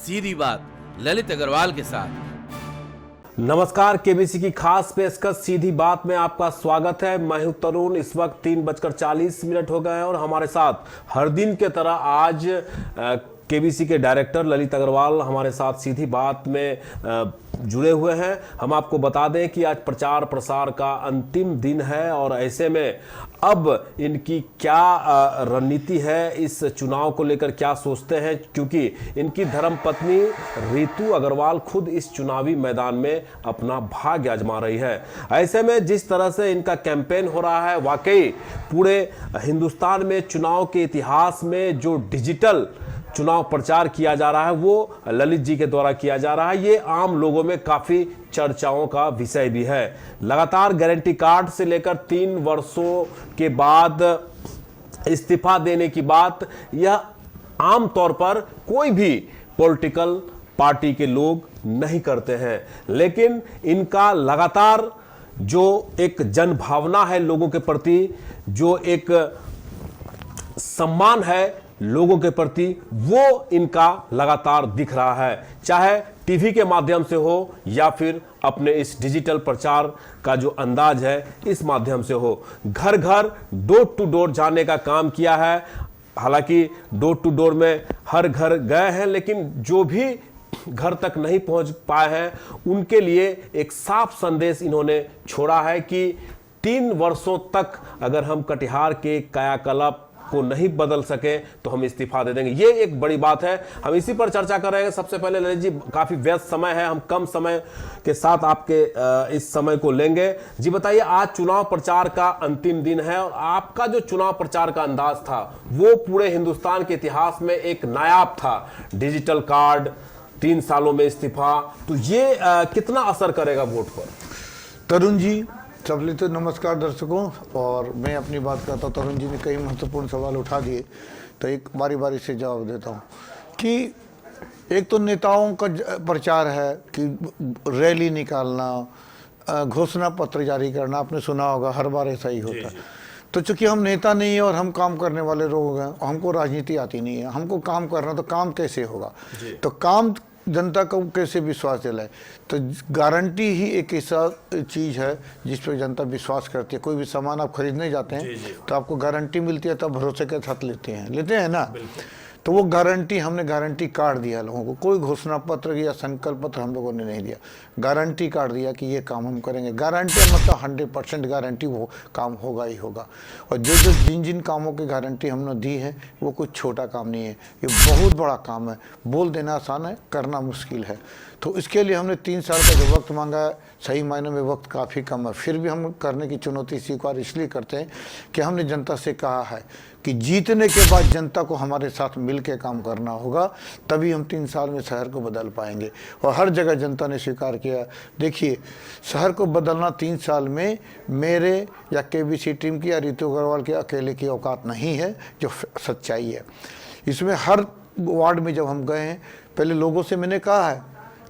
सीधी बात ललित अग्रवाल के साथ। नमस्कार, केबीसी की खास पेशकश सीधी बात में आपका स्वागत है। मैं हूं तरुण। इस वक्त 3:40 हो गए हैं और हमारे साथ हर दिन के तरह आज केबीसी के डायरेक्टर ललित अग्रवाल हमारे साथ सीधी बात में जुड़े हुए हैं। हम आपको बता दें कि आज प्रचार प्रसार का अंतिम दिन है और ऐसे में अब इनकी क्या रणनीति है, इस चुनाव को लेकर क्या सोचते हैं, क्योंकि इनकी धर्मपत्नी रितु अग्रवाल खुद इस चुनावी मैदान में अपना भाग्य आजमा रही है। ऐसे में जिस तरह से इनका कैंपेन हो रहा है, वाकई पूरे हिंदुस्तान में चुनाव के इतिहास में जो डिजिटल चुनाव प्रचार किया जा रहा है वो ललित जी के द्वारा किया जा रहा है। ये आम लोगों में काफी चर्चाओं का विषय भी है। लगातार गारंटी कार्ड से लेकर 3 वर्षों के बाद इस्तीफा देने की बात, यह आम तौर पर कोई भी पॉलिटिकल पार्टी के लोग नहीं करते हैं, लेकिन इनका लगातार जो एक जन भावना है लोगों के प्रति, जो एक सम्मान है लोगों के प्रति, वो इनका लगातार दिख रहा है। चाहे टीवी के माध्यम से हो या फिर अपने इस डिजिटल प्रचार का जो अंदाज है इस माध्यम से हो। घर घर डोर टू डोर जाने का काम किया है। हालांकि डोर टू डोर में हर घर गए हैं, लेकिन जो भी घर तक नहीं पहुंच पाए हैं उनके लिए एक साफ संदेश इन्होंने छोड़ा है कि 3 वर्षों तक अगर हम कटिहार के कायाकल्प को नहीं बदल सके तो हम इस्तीफा दे देंगे। ये एक बड़ी बात है। हम इसी पर चर्चा कर रहे हैं। सबसे पहले ललित जी, काफी व्यस्त समय है, हम कम समय के साथ आपके इस समय को लेंगे। जी बताइए, आज चुनाव प्रचार का अंतिम दिन है और आपका जो चुनाव प्रचार का अंदाज था वो पूरे हिंदुस्तान के इतिहास में एक नायाब था। डिजिटल कार्ड, 3 सालों में इस्तीफा, तो ये कितना असर करेगा वोट पर? तरुण जी, सबले तो नमस्कार दर्शकों। और मैं अपनी बात करता हूँ, तरुण जी ने कई महत्वपूर्ण सवाल उठा दिए, तो एक बारी बारी से जवाब देता हूँ कि एक तो नेताओं का प्रचार है कि रैली निकालना, घोषणा पत्र जारी करना, आपने सुना होगा हर बार ऐसा ही होता है। तो चूंकि हम नेता नहीं है और हम काम करने वाले लोग हैं, हमको राजनीति आती नहीं है, हमको काम करना, तो काम कैसे होगा, तो काम जनता को कैसे विश्वास दिलाए। तो गारंटी ही एक ऐसा चीज़ है जिस पर जनता विश्वास करती है। कोई भी सामान आप खरीदने जाते हैं तो आपको गारंटी मिलती है, तब भरोसे के साथ लेते हैं ना। तो वो गारंटी, हमने गारंटी कार्ड दिया लोगों को। कोई घोषणा पत्र या संकल्प पत्र हम लोगों ने नहीं दिया, गारंटी कार्ड दिया कि ये काम हम करेंगे। गारंटी मतलब 100% गारंटी, वो काम होगा ही होगा। और जिन जिन कामों की गारंटी हमने दी है वो कुछ छोटा काम नहीं है, ये बहुत बड़ा काम है। बोल देना आसान है, करना मुश्किल है। तो इसके लिए हमने 3 साल का जो वक्त मांगा है, सही मायनों में वक्त काफ़ी कम है, फिर भी हम करने की चुनौती स्वीकार इसलिए करते हैं कि हमने जनता से कहा है कि जीतने के बाद जनता को हमारे साथ मिल के काम करना होगा, तभी हम 3 साल में शहर को बदल पाएंगे। और हर जगह जनता ने स्वीकार किया। देखिए, शहर को बदलना 3 साल में मेरे या केबीसी टीम की या रितु अग्रवाल के अकेले की औकात नहीं है, जो सच्चाई है। इसमें हर वार्ड में जब हम गए हैं, पहले लोगों से मैंने कहा है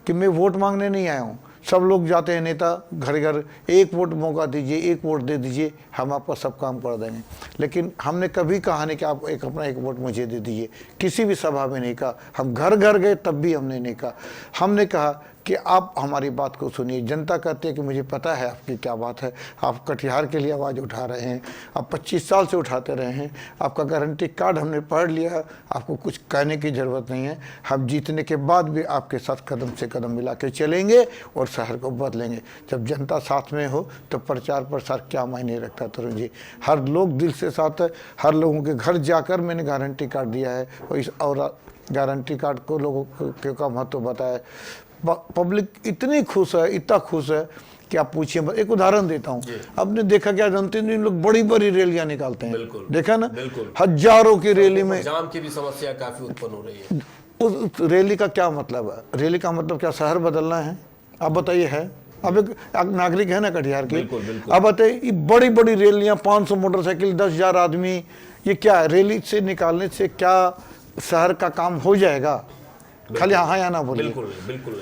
कि मैं वोट मांगने नहीं आया हूँ। सब लोग जाते हैं नेता घर घर, एक वोट मौका दीजिए, एक वोट दे दीजिए, हम आपका सब काम कर देंगे। लेकिन हमने कभी कहा नहीं कि आप अपना एक वोट मुझे दे दीजिए, किसी भी सभा में नहीं कहा। हम घर घर गए तब भी हमने नहीं कहा। हमने कहा कि आप हमारी बात को सुनिए। जनता कहती है कि मुझे पता है आपकी क्या बात है, आप कटिहार के लिए आवाज़ उठा रहे हैं, आप 25 साल से उठाते रहे हैं, आपका गारंटी कार्ड हमने पढ़ लिया, आपको कुछ कहने की ज़रूरत नहीं है। हम जीतने के बाद भी आपके साथ कदम से कदम मिला के चलेंगे और शहर को बदलेंगे। जब जनता साथ में हो तो प्रचार प्रसार क्या मायने रखता है तरुण जी। हर लोग दिल से साथ है। हर लोगों के घर जाकर मैंने गारंटी कार्ड दिया है और गारंटी कार्ड को लोगों का महत्व बताया। पब्लिक इतनी खुश है, इतना खुश है कि आप पूछिए। एक उदाहरण देता हूँ, आपने देखा क्या, जनता ने लोग बड़ी बड़ी रैलियां निकालते हैं, देखा ना, हजारों की रैली में जाम की भी समस्या काफी उत्पन्न हो रही है। उस रैली का क्या मतलब है? रैली का मतलब क्या शहर बदलना है? आप बताइए। है अब एक नागरिक है ना कटिहार की, अब बताइए, बड़ी बड़ी रैलियां, 500 मोटरसाइकिल, 10,000 आदमी, ये क्या है? रैली से निकालने से क्या शहर का काम हो जाएगा? खाली हाँ या ना बोलिए। बिल्कुल।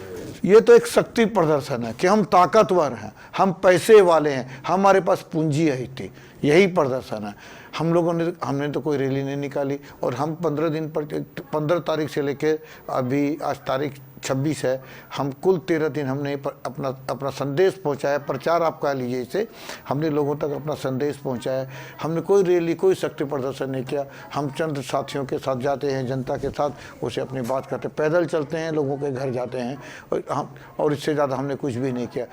ये तो एक शक्ति प्रदर्शन है कि हम ताकतवर हैं, हम पैसे वाले हैं, हमारे पास पूंजी है इतनी, यही प्रदर्शन है। हमने तो कोई रैली नहीं निकाली, और हम 15 तारीख से लेकर अभी आज तारीख 26 है, हम कुल 13 दिन हमने अपना संदेश पहुंचाया। प्रचार आप कह लीजिए इसे, हमने लोगों तक अपना संदेश पहुंचाया। हमने कोई रैली, कोई शक्ति प्रदर्शन नहीं किया। हम चंद साथियों के साथ जाते हैं, जनता के साथ उसे अपनी बात करते, पैदल चलते हैं, लोगों के घर जाते हैं, और इससे ज़्यादा हमने कुछ भी नहीं किया।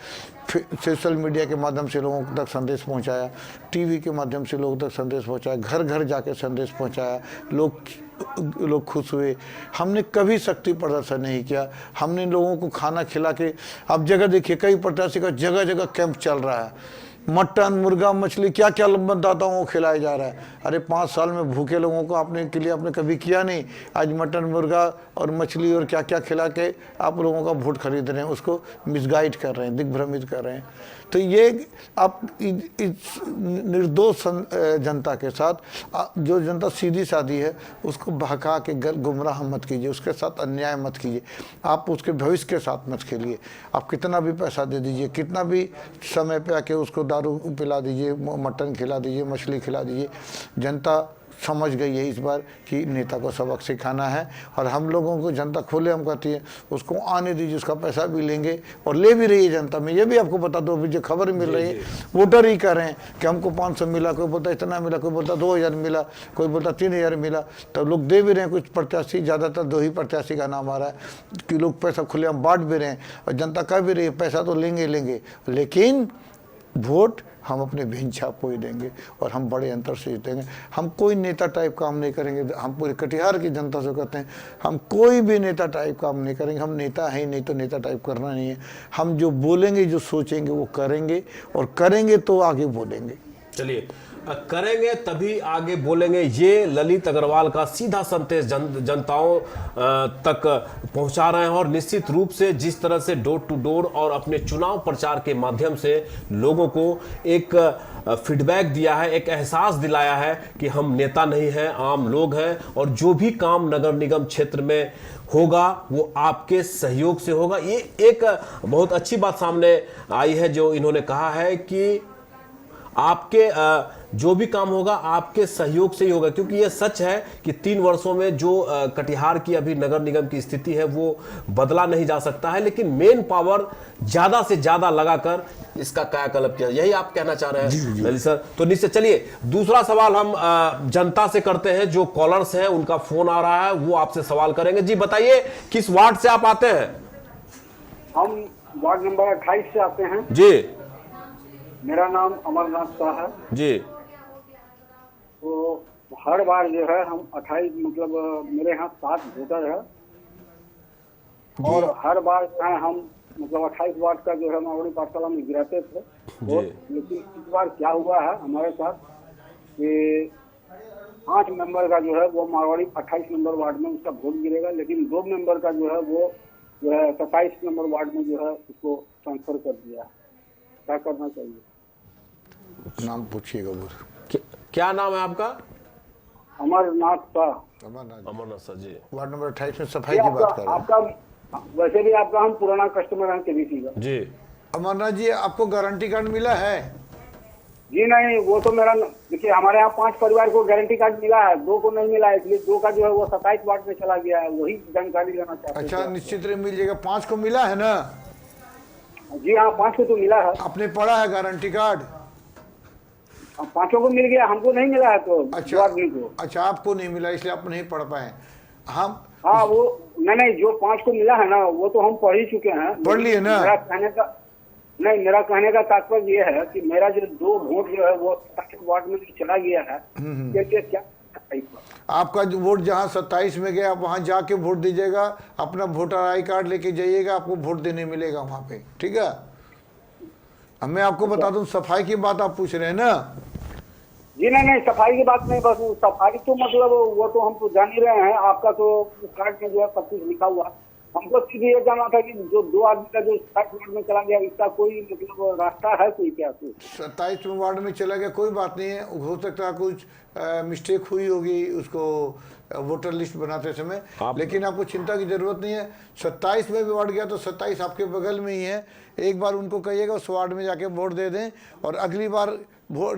फिर सोशल मीडिया के माध्यम से लोगों तक संदेश पहुंचाया, टीवी के माध्यम से लोगों तक संदेश पहुंचाया, घर घर जाके संदेश पहुंचाया, लोग खुश हुए। हमने कभी शक्ति प्रदर्शन नहीं किया। हमने लोगों को खाना खिला के, अब जगह देखिए कई प्रत्याशी का जगह जगह कैंप चल रहा है, मटन, मुर्गा, मछली, क्या क्या बताता हूँ वो खिलाया जा रहा है। अरे 5 साल में भूखे लोगों को आपने कभी किया नहीं। आज मटन, मुर्गा और मछली और क्या क्या खिला के आप लोगों का वोट खरीद रहे हैं, उसको मिसगाइड कर रहे हैं, दिग्भ्रमित कर रहे हैं। तो ये आप इस निर्दोष जनता के साथ, जो जनता सीधी सादी है, उसको बहका के गुमराह मत कीजिए, उसके साथ अन्याय मत कीजिए, आप उसके भविष्य के साथ मत खेलिए। आप कितना भी पैसा दे दीजिए, कितना भी समय पे आके उसको दारू पिला दीजिए, मटन खिला दीजिए, मछली खिला दीजिए, जनता समझ गई है इस बार कि नेता को सबक सिखाना है। और हम लोगों को जनता खुले हम कहती है, उसको आने दीजिए, उसका पैसा भी लेंगे और ले भी रही है जनता। मैं ये भी आपको बता दो, अभी जो खबर मिल रही है, वोटर ही कर रहे हैं कि हमको 500 मिला, कोई बोलता इतना मिला, कोई बोलता 2000 मिला, कोई बोलता 3000 मिला। तब लोग दे भी रहे हैं, कुछ प्रत्याशी, ज़्यादातर 2 ही प्रत्याशी का नाम आ रहा है कि लोग पैसा खुले हम बांट भी रहे हैं, और जनता कह भी रही है पैसा तो लेंगे, लेकिन वोट हम अपने भिन्न छाप को ही देंगे, और हम बड़े अंतर से जीतेंगे। हम कोई नेता टाइप काम नहीं करेंगे। हम पूरे कटिहार की जनता से कहते हैं, हम कोई भी नेता टाइप काम नहीं करेंगे। हम नेता हैं नहीं, तो नेता टाइप करना नहीं है। हम जो बोलेंगे, जो सोचेंगे वो करेंगे, और करेंगे तो आगे बोलेंगे। चलिए, करेंगे तभी आगे बोलेंगे, ये ललित अग्रवाल का सीधा संदेश जनताओं तक पहुंचा रहे हैं। और निश्चित रूप से जिस तरह से डोर टू डोर और अपने चुनाव प्रचार के माध्यम से लोगों को एक फीडबैक दिया है, एक एहसास दिलाया है कि हम नेता नहीं हैं, आम लोग हैं, और जो भी काम नगर निगम क्षेत्र में होगा वो आपके सहयोग से होगा। ये एक बहुत अच्छी बात सामने आई है जो इन्होंने कहा है कि आपके जो भी काम होगा आपके सहयोग से ही होगा, क्योंकि ये सच है कि 3 वर्षों में जो कटिहार की अभी नगर निगम की स्थिति है वो बदला नहीं जा सकता है, लेकिन मेन पावर ज्यादा से ज्यादा लगाकर इसका कायाकल्प किया। यही आप कहना चाह रहे हैं ललित सर? तो निश्चय, चलिए दूसरा सवाल हम जनता से करते हैं। जो कॉलर्स हैं उनका फोन आ रहा है, वो आपसे सवाल करेंगे। जी बताइए, किस वार्ड से आप आते हैं? हम वार्ड नंबर 28 से आते हैं। जी, मेरा नाम अमरनाथ शाह है जी। तो हर बार जो है हम 28, मतलब मेरे यहाँ 7 वोटर है, और हर बार जो है हम मतलब 28 वार्ड का जो है मावड़ी पाठशाला में गिराते थे वोट। लेकिन इस बार क्या हुआ है हमारे साथ कि 5 मेंबर का जो है वो मारवाड़ी 28 नंबर वार्ड में उसका वोट गिरेगा, लेकिन 2 मेंबर का जो है वो जो है 27 नंबर वार्ड में जो है उसको ट्रांसफर कर दिया। क्या करना चाहिए? नाम पूछिएगा वो। क्या नाम है आपका? अमरनाथ शाह। अमरनाथ शाह जी, वार्ड नंबर 28 में सफाई की बात कर रहे हैं। आपका वैसे भी आपका हम पुराना कस्टमर हैं केबीसी का। जी अमरनाथ जी, आपको गारंटी कार्ड मिला है? जी नहीं, वो तो मेरा, देखिए हमारे यहाँ 5 परिवार को गारंटी कार्ड मिला है, 2 को नहीं मिला है, इसलिए 2 का जो है वो 27 वार्ड में चला गया है। वही जानकारी लेना चाहते हैं। अच्छा, निश्चित रूप मिल जाएगा। 5 को मिला है ना? जी हाँ, 5 को तो मिला है। आपने पढ़ा है गारंटी कार्ड? 5 को मिल गया, हमको नहीं मिला है। तो अच्छा, आदमी को। अच्छा, आपको नहीं मिला इसलिए आप नहीं पढ़ पाए। हम हाँ, वो नहीं, जो 5 को मिला है ना वो तो हम पढ़ ही चुके हैं। पढ़ लिए ना? मेरा कहने का तात्पर्य ये है कि मेरा जो 2 वोट जो है वो 27 वार्ड में चला गया है। क्या आपका जो वोट जहाँ 27 में गया, आप वहाँ जाके वोट दीजिएगा, अपना वोटर आई कार्ड लेके जाइएगा, आपको वोट देने मिलेगा वहाँ पे। ठीक है? अब मैं आपको बता दूं, सफाई की बात आप पूछ रहे हैं ना? जी नहीं, सफाई की बात नहीं, बस सफाई तो मतलब वो तो हम तो जान ही रहे हैं। आपका तो कार्ड में जो है सब कुछ लिखा हुआ, हमको सीधे ये जानना था कि जो 2 आदमी का जो 60 वार्ड में चला गया, इसका कोई मतलब रास्ता है कोई क्या कुछ? 27वें वार्ड में चला गया, कोई बात नहीं है, हो सकता है कुछ मिस्टेक हुई होगी उसको वोटर लिस्ट बनाते समय, लेकिन आपको चिंता की जरूरत नहीं है। 27 में भी वार्ड गया तो 27 आपके बगल में ही है। एक बार उनको कहिएगा उस वार्ड में जाके वोट दे दें, और अगली बार वोट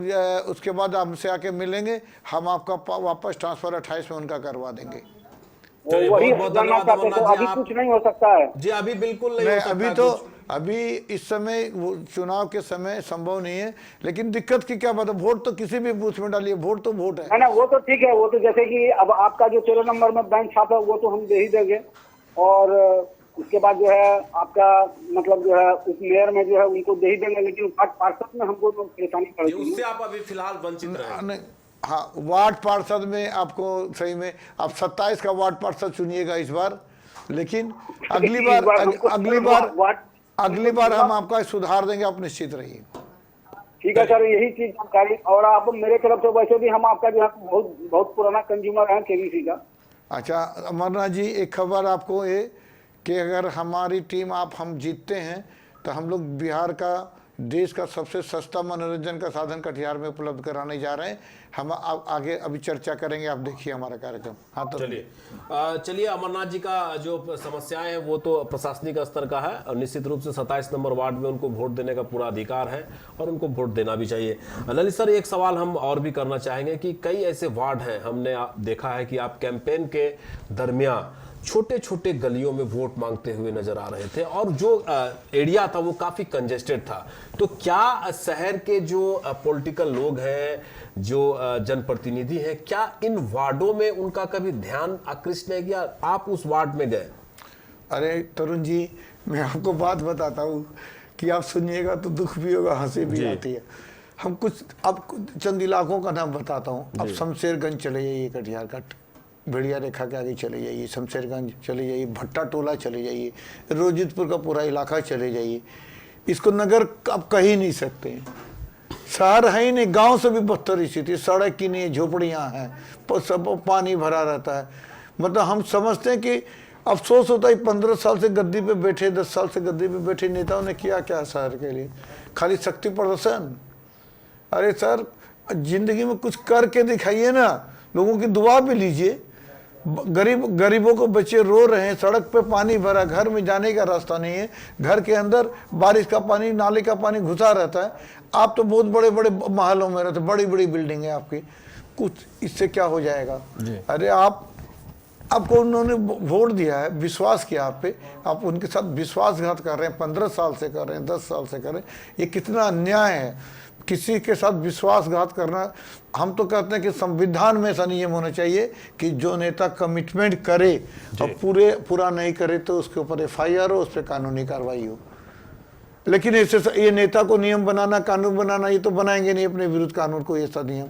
उसके बाद हमसे आके मिलेंगे, हम आपका वापस ट्रांसफर 28 में उनका करवा देंगे। चलिए, वही बहुत बहुत जानना धन्यवाद चाहते थे, अमरनाथ जी। अभी कुछ नहीं हो सकता है? जी अभी बिल्कुल नहीं नहीं, हो सकता अभी तो कुछ। अभी इस समय चुनाव के समय संभव नहीं है, लेकिन दिक्कत की क्या बात है, वोट तो किसी भी बूथ में डालिए, वोट तो वोट है। ना वो तो ठीक है, वो तो जैसे कि अब आपका जो 13 नंबर में बैंक छापा है वो तो हम दे ही देंगे, और उसके बाद जो है आपका मतलब जो है उस मेयर में जो है उनको दे ही देंगे, लेकिन वार्ड पार्षद में हमको तो परेशानी जी, पड़ेगी। उससे आप अभी फिलहाल वंचित रहे। नहीं, हाँ, वार्ड पार्षद में आपको सही में आप 27 का वार्ड पार्षद चुनिएगा इस बार, लेकिन अगली बार हम आपका सुधार देंगे, आप निश्चित रहिए। ठीक है सर, यही चीज जानकारी। और आप मेरे तरफ से वैसे भी हम आपका जो है बहुत पुराना कंज्यूमर है केबीसी का। अच्छा अमरनाथ जी, एक खबर आपको ये कि अगर हमारी टीम हम जीतते हैं तो हम लोग बिहार का देश का सबसे सस्ता मनोरंजन का साधन कटिहार में उपलब्ध कराने जा रहे हैं। हम आगे अभी चर्चा करेंगे, आप देखिए हमारा कार्यक्रम। हाँ तो चलिए अमरनाथ जी का जो समस्याएं हैं वो तो प्रशासनिक स्तर का है, और निश्चित रूप से 27 नंबर वार्ड में उनको वोट देने का पूरा अधिकार है और उनको वोट देना भी चाहिए। ललित सर, एक सवाल हम और भी करना चाहेंगे कि कई ऐसे वार्ड हैं, हमने देखा है कि आप कैंपेन के दरमियान छोटे छोटे गलियों में वोट मांगते हुए नजर आ रहे थे, और जो एरिया था वो काफी कंजेस्टेड था। तो क्या शहर के जो पॉलिटिकल लोग हैं, जो जनप्रतिनिधि हैं, क्या इन वार्डों में उनका कभी ध्यान आकृष्ट नहीं किया? आप उस वार्ड में गए? अरे तरुण जी, मैं आपको बात बताता हूँ कि आप सुनिएगा तो दुख भी होगा, हंसी भी आती है। हम कुछ अब चंद इलाकों का नाम बताता हूँ। अब शमशेरगंज चले जाइए, कटिहार का भेड़िया रेखा के आगे चले जाइए, शमशेरगंज चले जाइए, भट्टा टोला चले जाइए, रोजितपुर का पूरा इलाका चले जाइए। इसको नगर आप कह ही नहीं सकते, शहर है ही नहीं, गांव से भी बदतर स्थिति, सड़क की नहीं, झोपड़ियां हैं, सब पानी भरा रहता है। मतलब हम समझते हैं कि अफसोस होता है 15 साल से गद्दी पे बैठे, 10 साल से गद्दी पे बैठे नेताओं ने किया क्या शहर के लिए? खाली शक्ति प्रदर्शन। अरे सर, जिंदगी में कुछ करके दिखाइए ना, लोगों की दुआ भी लीजिए। गरीबों को बच्चे रो रहे हैं, सड़क पे पानी भरा, घर में जाने का रास्ता नहीं है, घर के अंदर बारिश का पानी, नाले का पानी घुसा रहता है। आप तो बहुत बड़े बड़े महलों में रहते, बड़ी बड़ी बिल्डिंग है आपकी, कुछ इससे क्या हो जाएगा? अरे आपको उन्होंने वोट दिया है, विश्वास किया आप पे, आप उनके साथ विश्वासघात कर रहे हैं, 15 साल से कर रहे हैं, 10 साल से कर रहे हैं। ये कितना अन्याय है, किसी के साथ विश्वासघात करना। हम तो कहते हैं कि संविधान में ऐसा नियम होना चाहिए कि जो नेता कमिटमेंट करे और पूरा नहीं करे तो उसके ऊपर FIR हो, उस पर कानूनी कार्रवाई हो। लेकिन ऐसे ये नेता को नियम बनाना, कानून बनाना, ये तो बनाएंगे नहीं अपने विरुद्ध कानून को, ऐसा नियम।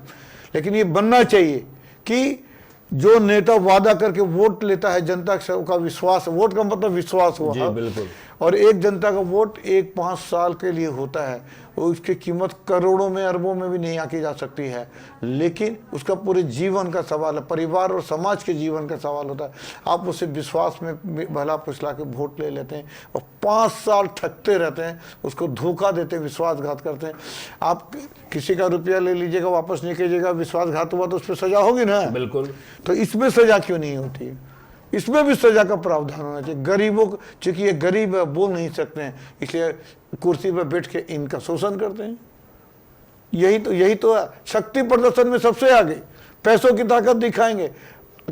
लेकिन ये बनना चाहिए कि जो नेता वादा करके वोट लेता है, जनता का विश्वास, वोट का मतलब विश्वास हुआ। जी बिल्कुल। और एक जनता का वोट 1-5 साल के लिए होता है, और उसकी कीमत करोड़ों में, अरबों में भी नहीं आकी जा सकती है, लेकिन उसका पूरे जीवन का सवाल है, परिवार और समाज के जीवन का सवाल होता है। आप उसे विश्वास में भला फुसला के वोट ले लेते हैं और 5 साल ठगते रहते हैं, उसको धोखा देते हैं, विश्वासघात करते हैं। आप किसी का रुपया ले लीजिएगा, वापस नहीं कीजिएगा, विश्वासघात हुआ तो उस पर सजा होगी ना? बिल्कुल। तो इसमें सजा क्यों नहीं होती है? इसमें भी सजा का प्रावधान होना चाहिए। गरीबों को, चूंकि ये गरीब है, बोल नहीं सकते हैं, इसलिए कुर्सी पर बैठ के इनका शोषण करते हैं। यही तो है। शक्ति प्रदर्शन में सबसे आगे, पैसों की ताकत दिखाएंगे,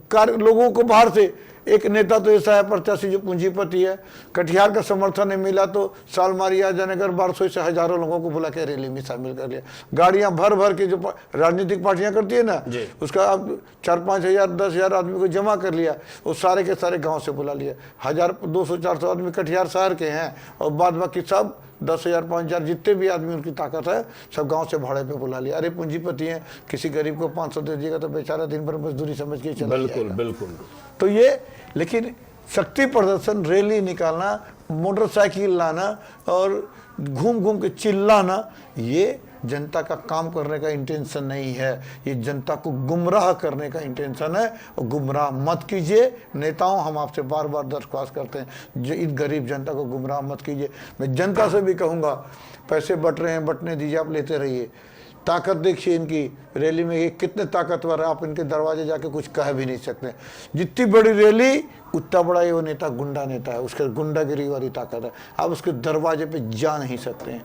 लोगों को बाहर से। एक नेता तो ऐसा है प्रत्याशी जो पूंजीपति है, कटिहार का समर्थन नहीं मिला तो सालमारिया, जयनगर, बारसोई से हजारों लोगों को बुला के रैली में शामिल कर लिया। गाड़ियां भर भर के जो राजनीतिक पार्टियां करती है ना, उसका अब 4-5 हजार 10 हजार आदमी को जमा कर लिया, वो सारे के सारे गांव से बुला लिया। 200-400 आदमी कटिहार शहर के हैं, और बाद बाकी सब 10,000 5,000 जितने भी आदमी उनकी ताकत है, सब गांव से भाड़े पे बुला लिया। अरे पूंजीपति हैं, किसी गरीब को 500 दे दिएगा तो बेचारा दिन भर मजदूरी समझ के चला बिल्कुल बिल्कुल। तो ये, लेकिन शक्ति प्रदर्शन, रैली निकालना, मोटरसाइकिल लाना और घूम घूम के चिल्लाना, ये जनता का काम करने का इंटेंशन नहीं है, ये जनता को गुमराह करने का इंटेंशन है। और गुमराह मत कीजिए नेताओं, हम आपसे बार बार दरख्वास्त करते हैं, जो इस गरीब जनता को गुमराह मत कीजिए। मैं जनता से भी कहूँगा, पैसे बट रहे हैं, बटने दीजिए, आप लेते रहिए। ताकत देखिए इनकी रैली में, ये कितने ताकतवर है, आप इनके दरवाजे जाके कुछ कह भी नहीं सकते। जितनी बड़ी रैली उतना बड़ा ये वो नेता गुंडा नेता है, उसके गुंडागिरी वाली ताकत है, आप उसके दरवाजे पे जा नहीं सकते हैं।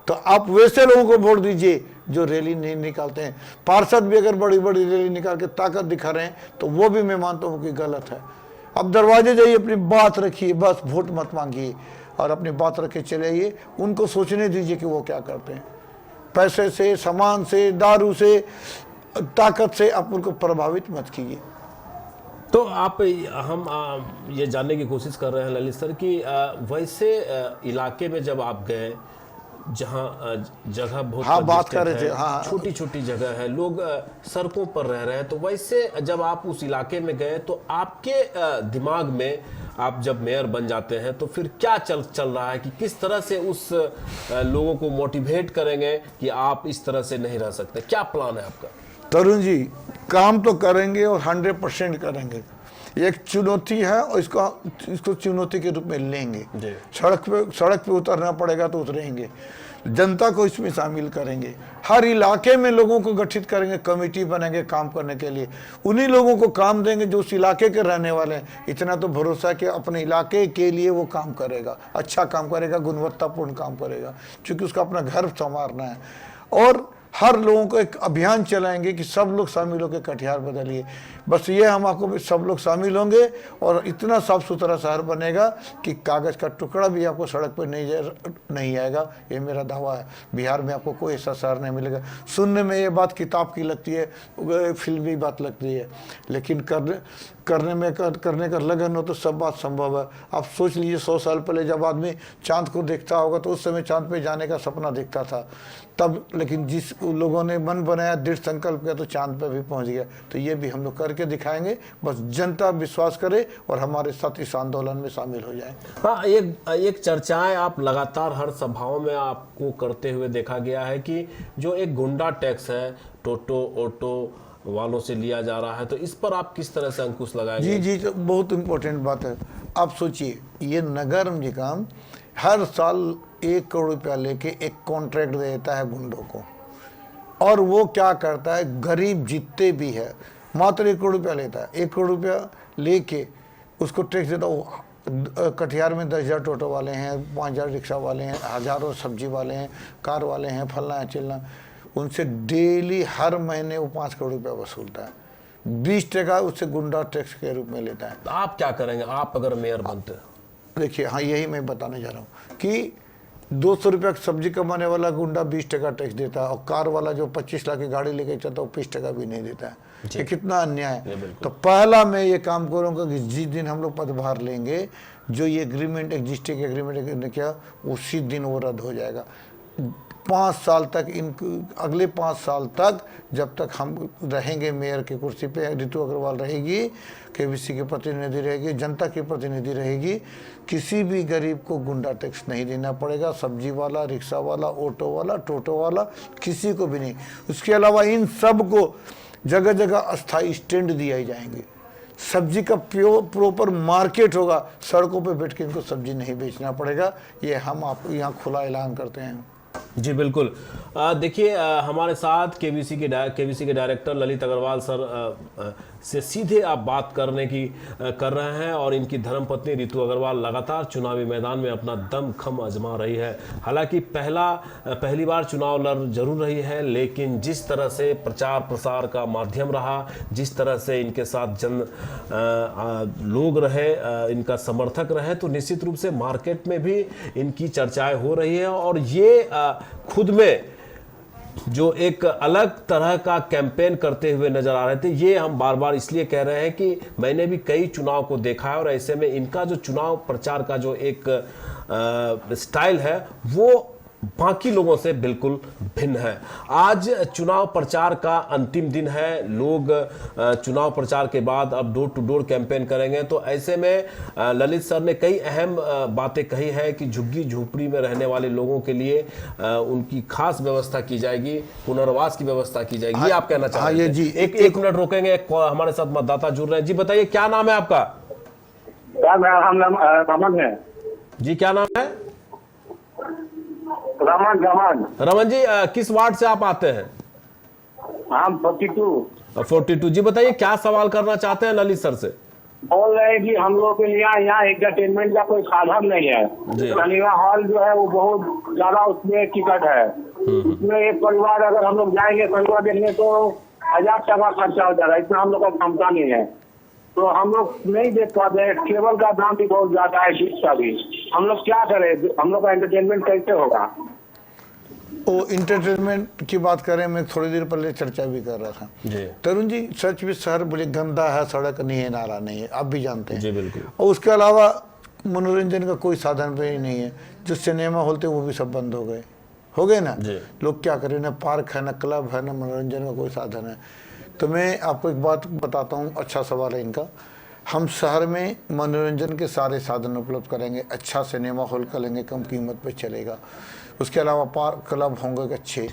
तो आप वैसे लोगों को वोट दीजिए जो रैली नहीं निकालते हैं। पार्षद भी अगर बड़ी बड़ी रैली निकाल के ताकत दिखा रहे हैं तो वो भी मैं मानता हूँ कि गलत है। अब दरवाजे जाइए, अपनी बात रखिए, बस वोट मत मांगिए और अपनी बात रख के चले आइए। उनको सोचने दीजिए कि वो क्या करते हैं। पैसे से, सामान से, दारू से, ताकत से आप उनको प्रभावित मत कीजिए। तो आप हम ये जानने की कोशिश कर रहे हैं ललित सर कि वैसे इलाके में जब आप गए जहाँ जगह बहुत हाँ, बात कर रहे थे, हाँ, छोटी छोटी जगह है, लोग सड़कों पर रह रहे हैं, तो वैसे जब आप उस इलाके में गए तो आपके दिमाग में, आप जब मेयर बन जाते हैं तो फिर क्या चल रहा है कि किस तरह से उस लोगों को मोटिवेट करेंगे कि आप इस तरह से नहीं रह सकते? क्या प्लान है आपका? तरुण जी, काम तो करेंगे और 100% करेंगे। एक चुनौती है और इसको चुनौती के रूप में लेंगे। सड़क पे उतरना पड़ेगा तो उतरेंगे, जनता को इसमें शामिल करेंगे, हर इलाके में लोगों को गठित करेंगे, कमेटी बनेंगे काम करने के लिए, उन्हीं लोगों को काम देंगे जो उस इलाके के रहने वाले हैं। इतना तो भरोसा है कि अपने इलाके के लिए वो काम करेगा, अच्छा काम करेगा, गुणवत्तापूर्ण काम करेगा, क्योंकि उसका अपना घर संवारना है। और हर लोगों को एक अभियान चलाएंगे कि सब लोग शामिल होकर कटिहार बदलिए। बस ये हम आपको, सब लोग शामिल होंगे और इतना साफ सुथरा शहर बनेगा कि कागज़ का टुकड़ा भी आपको सड़क पर नहीं आएगा। ये मेरा दावा है। बिहार में आपको कोई ऐसा शहर नहीं मिलेगा। सुनने में ये बात किताब की लगती है, फिल्मी बात लगती है, लेकिन करने का लगन हो तो सब बात संभव है। आप सोच लीजिए, 100 साल पहले जब आदमी चांद को देखता होगा तो उस समय चांद पे जाने का सपना देखता था तब, लेकिन जिस लोगों ने मन बनाया, दृढ़ संकल्प किया, तो चांद पे भी पहुंच गया। तो ये भी हम लोग करके दिखाएंगे। बस जनता विश्वास करे और हमारे साथ इस आंदोलन में शामिल हो जाए। हाँ, एक चर्चाएं आप लगातार हर सभाओं में आपको करते हुए देखा गया है कि जो एक गुंडा टैक्स है टोटो ऑटो वालों से लिया जा रहा है, तो इस पर आप किस तरह से अंकुश लगाएंगे? जी, तो बहुत इम्पोर्टेंट बात है। आप सोचिए, ये नगर निगम हर साल 1 करोड़ रुपया लेके एक कॉन्ट्रैक्ट दे देता है गुंडों को, और वो क्या करता है, गरीब जितने भी है मात्र 1 करोड़ रुपया लेता है। 1 करोड़ रुपया लेके उसको टैक्स देता है। कटिहार में 10,000 टोटो वाले हैं, 5,000 रिक्शा वाले हैं, हज़ारों सब्जी वाले हैं, कार वाले हैं, फलना है चिलना, उनसे डेली हर महीने वो 5 करोड़ रुपया वसूलता है। 20% उससे गुंडा टैक्स के रूप में लेता है। तो आप क्या करेंगे आप अगर मेयर बनते? देखिए, हाँ, यही मैं बताने जा रहा हूँ कि 200 रुपया सब्जी कमाने वाला गुंडा 20% टैक्स देता है, और कार वाला जो 25 लाख की गाड़ी लेके चलता है वो 20% भी नहीं देता है। ये कितना अन्याय है। तो पहला मैं ये काम करूँगा कि जिस दिन हम लोग पदभार लेंगे, जो ये एग्रीमेंट, एग्जिस्टिंग एग्रीमेंट क्या, उसी दिन वो रद्द हो जाएगा। 5 साल तक, अगले 5 साल तक जब तक हम रहेंगे मेयर की कुर्सी पे, रितु अग्रवाल रहेगी, केबीसी की प्रतिनिधि रहेगी, जनता की प्रतिनिधि रहेगी, किसी भी गरीब को गुंडा टैक्स नहीं देना पड़ेगा। सब्जी वाला, रिक्शा वाला, ऑटो वाला, टोटो वाला, किसी को भी नहीं। उसके अलावा इन सब को जगह जगह अस्थायी स्टैंड दिए जाएंगे। सब्जी का प्रॉपर मार्केट होगा, सड़कों पे बैठ के इनको सब्जी नहीं बेचना पड़ेगा। ये हम आप यहाँ खुला ऐलान करते हैं। जी बिल्कुल। देखिए, हमारे साथ केबीसी के डायरेक्टर ललित अग्रवाल सर से सीधे आप बात कर रहे हैं, और इनकी धर्मपत्नी रितु अग्रवाल लगातार चुनावी मैदान में अपना दमखम आजमा रही है। हालांकि पहली बार चुनाव लड़ जरूर रही है, लेकिन जिस तरह से प्रचार प्रसार का माध्यम रहा, जिस तरह से इनके साथ लोग रहे, इनका समर्थक रहे, तो निश्चित रूप से मार्केट में भी इनकी चर्चाएं हो रही है। और ये खुद में जो एक अलग तरह का कैंपेन करते हुए नजर आ रहे थे। ये हम बार बार इसलिए कह रहे हैं कि मैंने भी कई चुनाव को देखा है, और ऐसे में इनका जो चुनाव प्रचार का जो एक स्टाइल है वो बाकी लोगों से बिल्कुल भिन्न है। आज चुनाव प्रचार का अंतिम दिन है। लोग चुनाव प्रचार के बाद अब डोर टू डोर कैंपेन करेंगे। तो ऐसे में ललित सर ने कई अहम बातें कही है कि झुग्गी झोपड़ी में रहने वाले लोगों के लिए उनकी खास व्यवस्था की जाएगी, पुनर्वास की व्यवस्था की जाएगी। ये आप कहना चाह रहे हैं? जी, एक मिनट रोकेंगे, हमारे साथ मतदाता जुड़ रहे हैं। जी बताइए, क्या नाम है आपका? रमन है जी, क्या नाम है? रमन रमन जी, किस वार्ड से आप आते हैं? हम 42 जी बताइए, क्या सवाल करना चाहते हैं ललित सर से? बोल रहे हैं कि हम लोग के लिए यहाँ एंटरटेनमेंट का कोई साधन नहीं है। सिनेमा हॉल जो है वो बहुत ज्यादा उसमें टिकट है। उसमें एक परिवार अगर हम लोग जाएंगे सिनेमा देखने तो 1000 टका खर्चा हो जाएगा। इसमें हम लोग का क्षमता नहीं है, तो हम लोग नहीं देख पाते हैं। केबल का दाम भी बहुत ज्यादा है, डिश का भी। हम लोग क्या करें? हम लोग का एंटरटेनमेंट कैसे होगा? वो इंटरटेनमेंट की बात करें, मैं थोड़ी देर पहले चर्चा भी कर रहा था तरुण जी। सच भी शहर बड़े गंदा है, सड़क नहीं है, नाला नहीं है, आप भी जानते हैं जी बिल्कुल। और उसके अलावा मनोरंजन का कोई साधन भी नहीं है। जो सिनेमा हॉल थे वो भी सब बंद हो गए ना। लोग क्या करें, ना पार्क है, ना क्लब है, ना मनोरंजन का कोई साधन है। तो मैं आपको एक बात बताता हूँ, अच्छा सवाल है इनका। हम शहर में मनोरंजन के सारे साधन उपलब्ध करेंगे। अच्छा सिनेमा हॉल करेंगे, कम कीमत पे चलेगा। उसके अलावा पार्क क्लब होंगे अच्छे,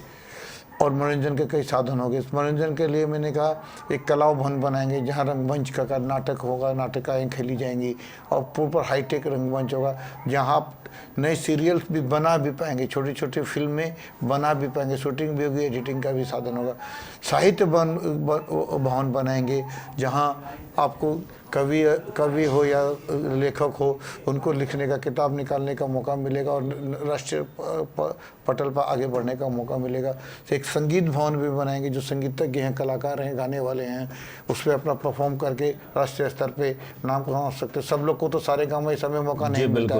और मनोरंजन के कई साधन होंगे। इस मनोरंजन के लिए मैंने कहा एक कला भवन बनाएंगे जहाँ रंगमंच का नाटक होगा, नाटकाएँ खेली जाएंगी, और प्रॉपर हाईटेक रंगमंच होगा जहाँ आप नए सीरियल्स भी बना भी पाएंगे, छोटी छोटी फिल्में बना भी पाएंगे, शूटिंग भी होगी, एडिटिंग का भी साधन होगा। साहित्य भवन बनाएंगे जहाँ आपको कवि हो या लेखक हो, उनको लिखने का, किताब निकालने का मौका मिलेगा और राष्ट्रीय पटल पर आगे बढ़ने का मौका मिलेगा। तो एक संगीत भवन भी बनाएंगे, जो संगीतज्ञ हैं, कलाकार हैं, गाने वाले हैं, उस पर अपना परफॉर्म करके राष्ट्रीय स्तर पे नाम कमा सकते। सब लोग को तो सारे काम इस समय मौका नहीं मिलता,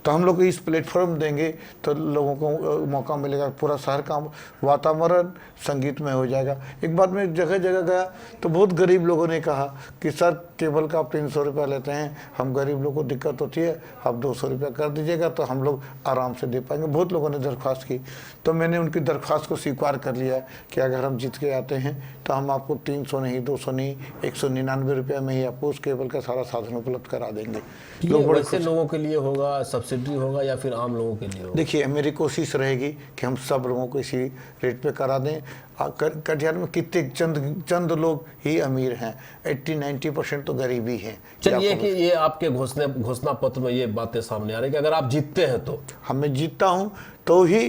तो हम लोग इस प्लेटफॉर्म देंगे तो लोगों को मौका मिलेगा। पूरा शहर का वातावरण संगीत में हो जाएगा। एक बार मैं जगह जगह गया तो बहुत गरीब लोगों ने कहा कि सर केबल का आप 300 रुपया लेते हैं, हम गरीब लोगों को दिक्कत होती है, आप 200 रुपया कर दीजिएगा तो हम लोग आराम से दे पाएंगे। बहुत लोगों ने दरख्वास्त की, तो मैंने उनकी दरख्वास्त को स्वीकार कर लिया कि अगर हम जीत के आते हैं तो हम आपको 300 नहीं, 200 नहीं, 199 रुपया में ही आपको उस केबल का सारा साधन उपलब्ध करा देंगे। वैसे लोगों के लिए होगा, सब्सिडी होगा, या फिर आम लोगों के लिए होगा? देखिए, मेरी कोशिश रहेगी कि हम सब लोगों को इसी रेट पे करा दें। कटिहार में कितने चंद लोग ही अमीर हैं, 80-90% तो गरीबी है। चलिए कि ये आपके घोषणा पत्र में ये बातें सामने आ रही है कि अगर आप जीतते हैं तो? हमें जीतता हूँ तो ही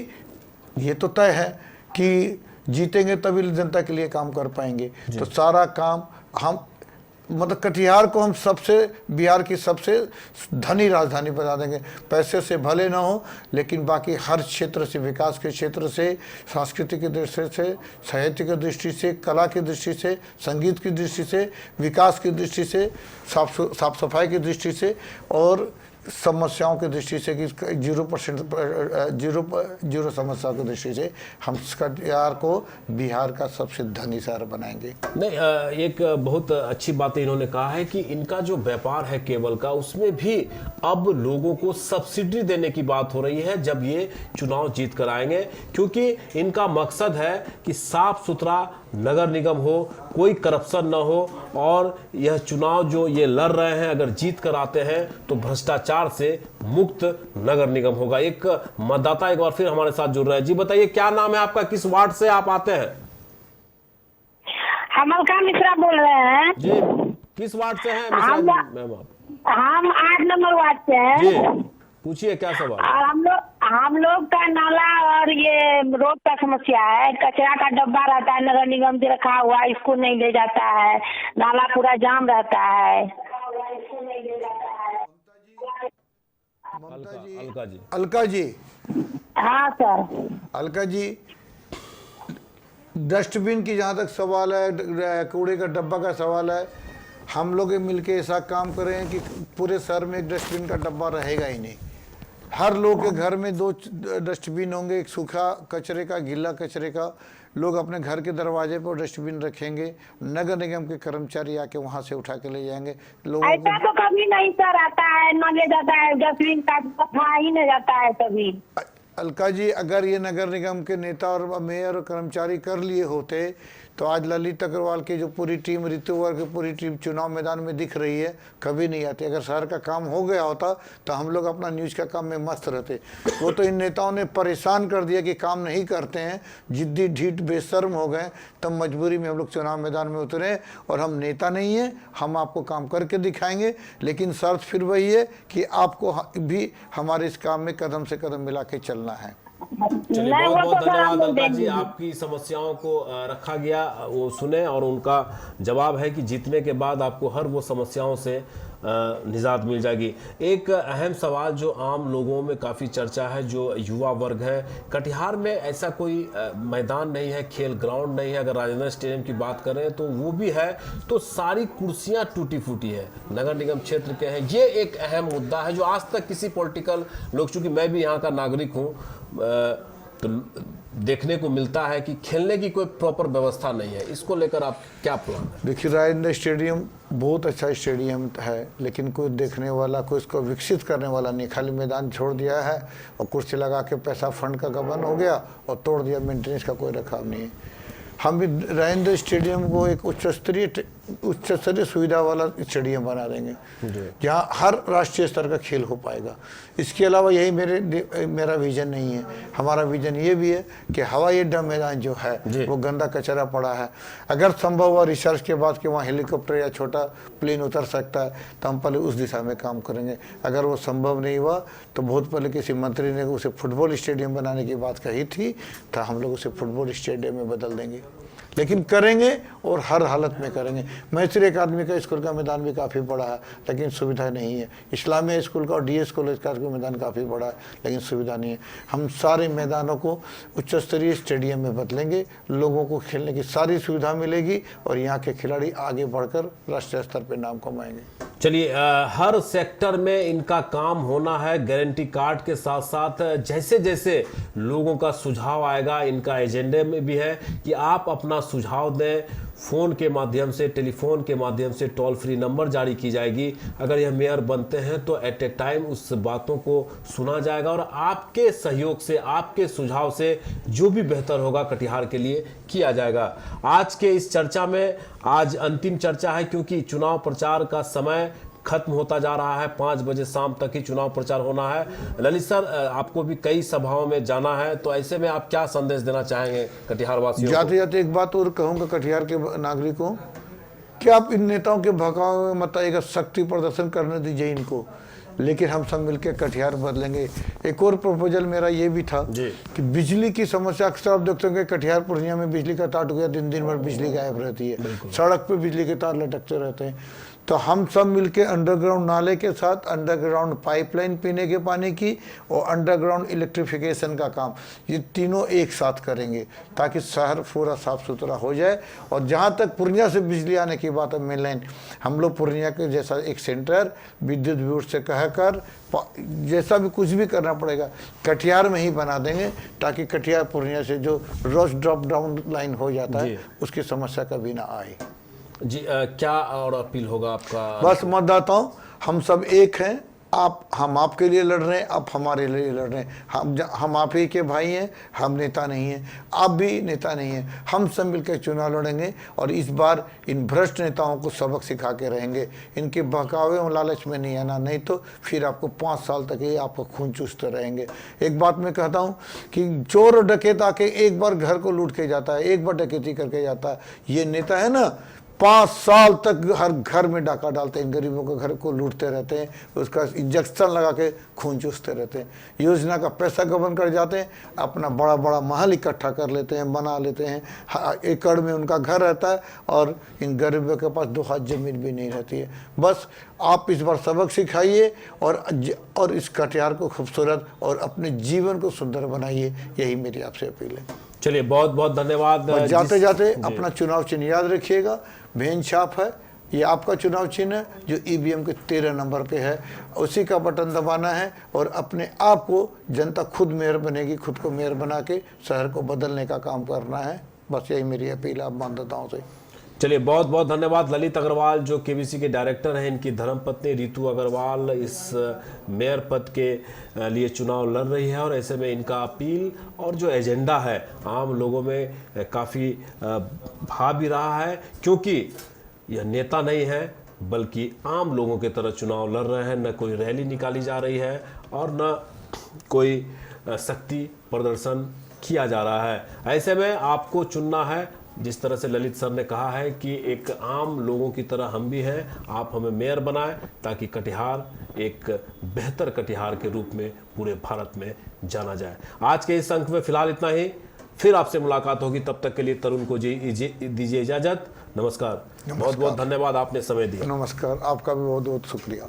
ये तो तय है कि जीतेंगे तभी जनता के लिए काम कर पाएंगे। तो सारा काम हम, मतलब कटिहार को हम बिहार की सबसे धनी राजधानी बना देंगे। पैसे से भले ना हो, लेकिन बाकी हर क्षेत्र से, विकास के क्षेत्र से, सांस्कृतिक की दृष्टि से, साहित्य की दृष्टि से, कला की दृष्टि से, संगीत की दृष्टि से, विकास की दृष्टि से, साफ सफाई की दृष्टि से, और समस्याओं की दृष्टि से कि 0% जीरो समस्याओं की दृष्टि से हम कटिहार को बिहार का सबसे धनी शहर बनाएंगे। नहीं, एक बहुत अच्छी बात इन्होंने कहा है कि इनका जो व्यापार है केबल का, उसमें भी अब लोगों को सब्सिडी देने की बात हो रही है जब ये चुनाव जीत कर आएंगे, क्योंकि इनका मकसद है कि साफ सुथरा नगर निगम हो, कोई करप्शन न हो, और यह चुनाव जो ये लड़ रहे हैं अगर जीत कर आते हैं तो भ्रष्टाचार से मुक्त नगर निगम होगा। एक मतदाता एक बार फिर हमारे साथ जुड़ रहे हैं। जी बताइए, क्या नाम है आपका, किस वार्ड से आप आते हैं? हम अलका मिश्रा बोल रहे हैं जी। किस वार्ड से हैं मिश्रा मैम आप? हम 8 नंबर वार्ड से हैं जी, पूछिए क्या सवाल। और हम लोग का नाला और ये रोड का समस्या है। कचरा का डब्बा रहता है, नगर निगम से रखा हुआ, इसको नहीं ले जाता है, नाला पूरा जाम रहता है। अलका जी। हाँ सर। अलका जी, डस्टबिन की जहाँ तक सवाल है, कूड़े का डब्बा का सवाल है, हम लोग मिलके ऐसा काम करें कि पूरे शहर में एक डस्टबिन का डब्बा रहेगा ही नहीं। हर लोग के घर में 2 डस्टबिन होंगे, एक सूखा कचरे का, गीला कचरे का। लोग अपने घर के दरवाजे पर डस्टबिन रखेंगे, नगर निगम के कर्मचारी आके वहां से उठा के ले जाएंगे। लोगों ऐसा तो कभी नहीं सर आता है, न ले जाता है डस्टबिन का, था ही नहीं जाता है कभी। अलका जी, अगर ये नगर निगम के नेता और मेयर और कर्मचारी कर लिए होते तो आज ललित अग्रवाल की जो पूरी टीम, ऋतु वर्ग की पूरी टीम चुनाव मैदान में दिख रही है, कभी नहीं आती। अगर शहर का काम हो गया होता तो हम लोग अपना न्यूज़ का काम में मस्त रहते। वो तो इन नेताओं ने परेशान कर दिया कि काम नहीं करते हैं, जिद्दी ढीठ बेशर्म हो गए, तब मजबूरी में हम लोग चुनाव मैदान में उतरे। और हम नेता नहीं हैं, हम आपको काम करके दिखाएंगे, लेकिन शर्त फिर वही है कि आपको भी हमारे इस काम में कदम से कदम मिला के चलना है। चलिए, नहीं, बहुत वो बहुत तो सर हम धन्यवाद लोग अलका देख जी, लेंगे। आपकी समस्याओं को रखा गया, वो सुने, और उनका जवाब है कि जीतने के बाद आपको हर वो समस्याओं से निजात मिल जाएगी। एक अहम सवाल जो आम लोगों में काफ़ी चर्चा है, जो युवा वर्ग है, कटिहार में ऐसा कोई मैदान नहीं है, खेल ग्राउंड नहीं है। अगर राजेंद्र स्टेडियम की बात करें तो वो भी है, तो सारी कुर्सियां टूटी फूटी है, नगर निगम क्षेत्र के हैं। ये एक अहम मुद्दा है जो आज तक किसी पॉलिटिकल लोग, चूंकि मैं भी यहाँ का नागरिक हूँ, तो देखने को मिलता है कि खेलने की कोई प्रॉपर व्यवस्था नहीं है। इसको लेकर आप क्या प्लान है? देखिए, राजेंद्र स्टेडियम बहुत अच्छा स्टेडियम है, लेकिन कोई देखने वाला, कोई इसको विकसित करने वाला नहीं। खाली मैदान छोड़ दिया है और कुर्सी लगा के पैसा फंड का गबन हो गया और तोड़ दिया, मेंटेनेंस का कोई रखाव नहीं है। हम भी राजेंद्र स्टेडियम को एक उच्च स्तरीय सुविधा वाला स्टेडियम बना देंगे, जहाँ हर राष्ट्रीय स्तर का खेल हो पाएगा। इसके अलावा यही मेरा विजन नहीं है। हमारा विजन ये भी है कि हवाई अड्डा मैदान जो है वो गंदा कचरा पड़ा है। अगर संभव हुआ रिसर्च के बाद कि वहाँ हेलीकॉप्टर या छोटा प्लेन उतर सकता है तो हम पहले उस दिशा में काम करेंगे। अगर वो संभव नहीं हुआ तो बहुत पहले किसी मंत्री ने उसे फुटबॉल स्टेडियम बनाने की बात कही थी, तो हम लोग उसे फुटबॉल स्टेडियम में बदल देंगे, लेकिन करेंगे और हर हालत में करेंगे। मैत्री अकादमी का स्कूल का मैदान भी काफ़ी बड़ा है, लेकिन सुविधा नहीं है। इस्लामिया स्कूल का और डीएस कॉलेज का मैदान काफ़ी बड़ा है, लेकिन सुविधा नहीं है। हम सारे मैदानों को उच्च स्तरीय स्टेडियम में बदलेंगे, लोगों को खेलने की सारी सुविधा मिलेगी और यहाँ के खिलाड़ी आगे बढ़कर राष्ट्रीय स्तर पर नाम कमाएंगे। चलिए, हर सेक्टर में इनका काम होना है। गारंटी कार्ड के साथ साथ जैसे जैसे लोगों का सुझाव आएगा, इनका एजेंडे में भी है कि आप अपना सुझाव दें। फ़ोन के माध्यम से, टेलीफोन के माध्यम से टोल फ्री नंबर जारी की जाएगी। अगर यह मेयर बनते हैं तो एट ए टाइम उस बातों को सुना जाएगा और आपके सहयोग से, आपके सुझाव से जो भी बेहतर होगा कटिहार के लिए किया जाएगा। आज के इस चर्चा में, आज अंतिम चर्चा है क्योंकि चुनाव प्रचार का समय खत्म होता जा रहा है। 5 बजे शाम तक ही चुनाव प्रचार होना है। ललित सर, आपको भी कई सभाओं में जाना है, तो ऐसे में आप क्या संदेश देना चाहेंगे कटिहार वासियों को? जाते जाते एक बात और कहूँगा कटिहार के नागरिकों कि आप इन नेताओं के भड़काव में मत आइएगा, शक्ति प्रदर्शन करने दीजिए इनको, लेकिन हम सब मिलकर कटिहार बदलेंगे। एक और प्रपोजल मेरा ये भी था कि बिजली की समस्या अक्सर आप देखते होंगे कटिहार पूर्णिया में बिजली का तार टूट गया, दिन भर बिजली गायब रहती है, सड़क पे बिजली के तार लटकते रहते हैं। तो हम सब मिलके अंडरग्राउंड नाले के साथ अंडरग्राउंड पाइपलाइन पीने के पानी की और अंडरग्राउंड इलेक्ट्रिफिकेशन का काम, ये तीनों एक साथ करेंगे ताकि शहर पूरा साफ सुथरा हो जाए। और जहाँ तक पूर्णिया से बिजली आने की बात है, मेन लाइन, हम लोग पूर्णिया के जैसा एक सेंटर विद्युत बोर्ड से कहकर जैसा भी कुछ भी करना पड़ेगा कटिहार में ही बना देंगे, ताकि कटिहार पूर्णिया से जो रोज ड्रॉप डाउन लाइन हो जाता है उसकी समस्या कभी ना आए। जी, क्या और अपील होगा आपका? बस मतदाताओं, हम सब एक हैं। हम आपके लिए लड़ रहे हैं, आप हमारे लिए लड़ रहे हैं। हम आप ही के भाई हैं, हम नेता नहीं हैं, आप भी नेता नहीं हैं। हम सब मिलकर चुनाव लड़ेंगे और इस बार इन भ्रष्ट नेताओं को सबक सिखा के रहेंगे। इनके बहकावे और लालच में नहीं आना, नहीं तो फिर आपको 5 साल तक ही आपको खून चूसते रहेंगे। एक बात मैं कहता हूँ कि चोर और डकैत आके एक बार घर को लूट के जाता है, एक बार डकैती करके जाता है। ये नेता है ना, 5 साल तक हर घर में डाका डालते हैं, गरीबों के घर को लूटते रहते हैं, उसका इंजेक्शन लगा के खून चूसते रहते हैं, योजना का पैसा गबन कर जाते हैं, अपना बड़ा बड़ा महल इकट्ठा कर लेते हैं, बना लेते हैं, एकड़ में उनका घर रहता है और इन गरीबों के पास 2 हाथ जमीन भी नहीं रहती है। बस आप इस बार सबक सिखाइए और इस कटिहार को खूबसूरत और अपने जीवन को सुंदर बनाइए, यही मेरी आपसे अपील है। चलिए, बहुत बहुत धन्यवाद। जाते जाते अपना चुनाव चिन्ह याद रखिएगा, वेन छाप है, ये आपका चुनाव चिन्ह है जो ईवीएम के 13 नंबर पे है, उसी का बटन दबाना है और अपने आप को जनता खुद मेयर बनेगी, खुद को मेयर बना के शहर को बदलने का काम करना है। बस यही मेरी अपील आप मतदाताओं से। चलिए, बहुत बहुत धन्यवाद ललित अग्रवाल जो केबीसी के डायरेक्टर हैं। इनकी धर्मपत्नी रितु अग्रवाल इस मेयर पद के लिए चुनाव लड़ रही है और ऐसे में इनका अपील और जो एजेंडा है आम लोगों में काफ़ी भा भी रहा है, क्योंकि यह नेता नहीं है बल्कि आम लोगों की तरह चुनाव लड़ रहे हैं। न कोई रैली निकाली जा रही है और न कोई शक्ति प्रदर्शन किया जा रहा है। ऐसे में आपको चुनना है, जिस तरह से ललित सर ने कहा है कि एक आम लोगों की तरह हम भी हैं, आप हमें मेयर बनाएं ताकि कटिहार एक बेहतर कटिहार के रूप में पूरे भारत में जाना जाए। आज के इस अंक में फिलहाल इतना ही, फिर आपसे मुलाकात होगी। तब तक के लिए तरुण को दीजिए इजाजत। नमस्कार। बहुत बहुत धन्यवाद, आपने समय दिया। नमस्कार, आपका भी बहुत बहुत शुक्रिया।